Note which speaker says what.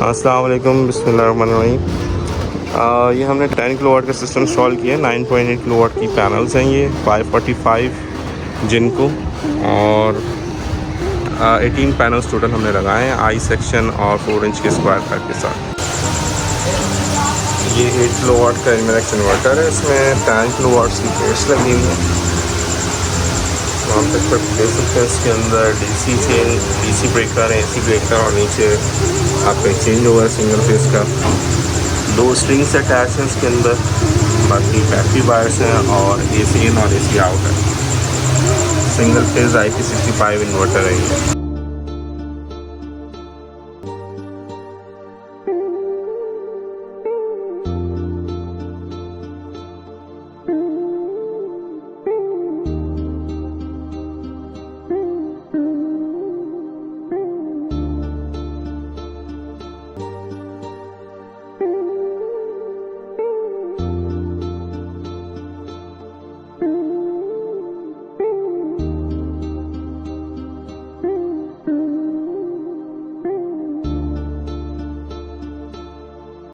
Speaker 1: अस्सलाम वालेकुम, बिस्मिल्लाहिर्रहमानिर्रहीम। ये हमने 10 किलोवाट का सिस्टम इंस्टॉल किया है। 9.8 किलोवाट की पैनल्स हैं, ये 545 जिनको, और 18 पैनल्स टोटल हमने लगाए हैं, आई सेक्शन और 4 इंच के स्क्वायर पाइप के साथ। ये 8 किलोवाट का इन्वर्टर है, इसमें 10 किलोवाट की प्लेट्स लगी हुई हैं। आप तक पर देख सकते हैं, इसके अंदर डीसी ब्रेकर है, एसी ब्रेकर, और नीचे आपका चेंज ओवर सिंगल फेस का 2 स्ट्रिंग्स अटैच हैं इसके अंदर। बाकी बैटरी वायर्स हैं और एसी इन और एसी आउट है। सिंगल फेज IP65 इन्वर्टर है ये।